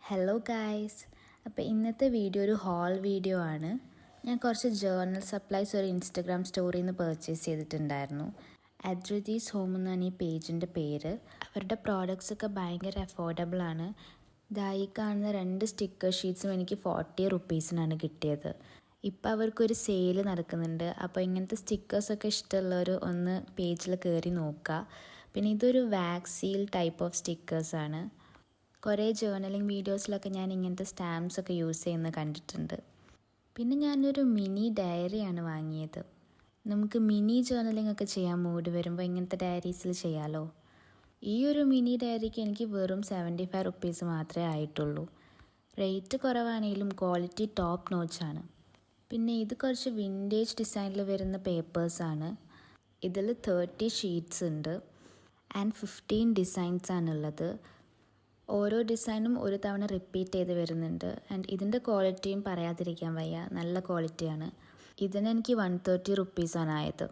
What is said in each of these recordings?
Hello guys, അപ്പോൾ ഇന്നത്തെ video ഒരു ഹോൾ വീഡിയോ ആണ്. ഞാൻ കുറച്ച് ജേർണൽ സപ്ലൈസ് ഒരു ഇൻസ്റ്റഗ്രാം സ്റ്റോറിയിൽ നിന്ന് പർച്ചേസ് ചെയ്തിട്ടുണ്ടായിരുന്നു. അദ്രിതീസ് ഹോം എന്നാണ് ഈ പേജിൻ്റെ പേര്. അവരുടെ പ്രോഡക്റ്റ്സ് ഒക്കെ ഭയങ്കര അഫോർഡബിൾ ആണ്. ഈ കാണുന്ന 2 സ്റ്റിക്കർ ഷീറ്റ്സും എനിക്ക് 40 റുപ്പീസിനാണ് കിട്ടിയത്. ഇപ്പോൾ അവർക്കൊരു സെയിൽ നടക്കുന്നുണ്ട്. അപ്പോൾ ഇങ്ങനത്തെ സ്റ്റിക്കേഴ്സൊക്കെ ഇഷ്ടമുള്ളവർ ഒന്ന് പേജിൽ കയറി നോക്കുക. പിന്നെ ഇതൊരു വാക്സീൽ ടൈപ്പ് ഓഫ് സ്റ്റിക്കേഴ്സാണ്. കുറേ ജേർണലിംഗ് വീഡിയോസിലൊക്കെ ഞാൻ ഇങ്ങനത്തെ സ്റ്റാമ്പ്സൊക്കെ യൂസ് ചെയ്യുന്നത് കണ്ടിട്ടുണ്ട്. പിന്നെ ഞാനൊരു മിനി ഡയറിയാണ് വാങ്ങിയത്. നമുക്ക് മിനി ജേർണലിംഗ് ഒക്കെ ചെയ്യാൻ മൂഡ് വരുമ്പോൾ ഇങ്ങനത്തെ ഡയറീസിൽ ചെയ്യാമല്ലോ. ഈ ഒരു മിനി ഡയറിക്ക് എനിക്ക് വെറും 75 റുപ്പീസ് മാത്രമേ ആയിട്ടുള്ളൂ. റേറ്റ് കുറവാണെങ്കിലും ക്വാളിറ്റി ടോപ്പ് നോച്ചാണ്. പിന്നെ ഇത് കുറച്ച് വിൻറ്റേജ് ഡിസൈനിൽ വരുന്ന പേപ്പേഴ്സാണ്. ഇതിൽ 30 ഷീറ്റ്സ് ഉണ്ട് ആൻഡ് 15 ഡിസൈൻസാണുള്ളത്. ഓരോ ഡിസൈനും ഒരു തവണ റിപ്പീറ്റ് ചെയ്ത് വരുന്നുണ്ട്. ആൻഡ് ഇതിൻ്റെ ക്വാളിറ്റിയും പറയാതിരിക്കാൻ വയ്യ, നല്ല ക്വാളിറ്റിയാണ്. ഇതിന് എനിക്ക് 130 റുപ്പീസാണ് ആയത്.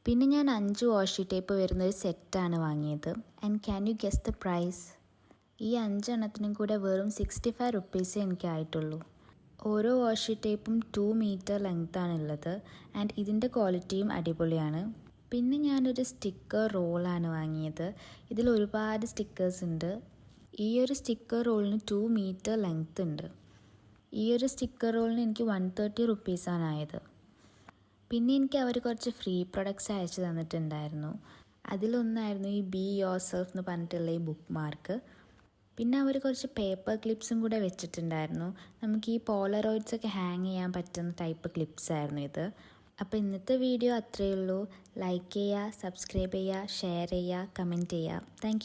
പിന്നെ ഞാൻ 5 വാഷി ടേപ്പ് വരുന്നൊരു സെറ്റാണ് വാങ്ങിയത്. And can you guess the price? ഈ 5 എണ്ണത്തിനും കൂടെ വെറും 65 റുപ്പീസേ എനിക്ക് ആയിട്ടുള്ളൂ. ഓരോ വാഷി ടേപ്പും 2 മീറ്റർ ലെങ്ത്താണുള്ളത്. ആൻഡ് ഇതിൻ്റെ ക്വാളിറ്റിയും അടിപൊളിയാണ്. പിന്നെ ഞാനൊരു സ്റ്റിക്കർ റോളാണ് വാങ്ങിയത്. ഇതിൽ ഒരുപാട് സ്റ്റിക്കേഴ്സ് ഉണ്ട്. ഈ ഒരു സ്റ്റിക്കർ റോളിന് 2 മീറ്റർ ലെങ്ത് ഉണ്ട്. ഈ ഒരു സ്റ്റിക്കർ റോളിന് എനിക്ക് 130 റുപ്പീസാണ് ആയത്. പിന്നെ എനിക്ക് അവർ കുറച്ച് ഫ്രീ പ്രൊഡക്ട്സ് അയച്ചു തന്നിട്ടുണ്ടായിരുന്നു. അതിലൊന്നായിരുന്നു ഈ ബി യോർ സെൽഫ് എന്ന് പറഞ്ഞിട്ടുള്ള ഈ ബുക്ക് മാർക്ക്. പിന്നെ അവർ കുറച്ച് പേപ്പർ ക്ലിപ്സും കൂടെ വെച്ചിട്ടുണ്ടായിരുന്നു. നമുക്ക് ഈ പോളറോയിഡ്സൊക്കെ ഹാങ് ചെയ്യാൻ പറ്റുന്ന ടൈപ്പ് ക്ലിപ്സ് ആയിരുന്നു ഇത്. അപ്പോൾ ഇന്നത്തെ വീഡിയോ അത്രയേ ഉള്ളൂ. ലൈക്ക് ചെയ്യുക, സബ്സ്ക്രൈബ് ചെയ്യുക, ഷെയർ ചെയ്യുക, കമൻറ്റ് ചെയ്യുക. Thank you.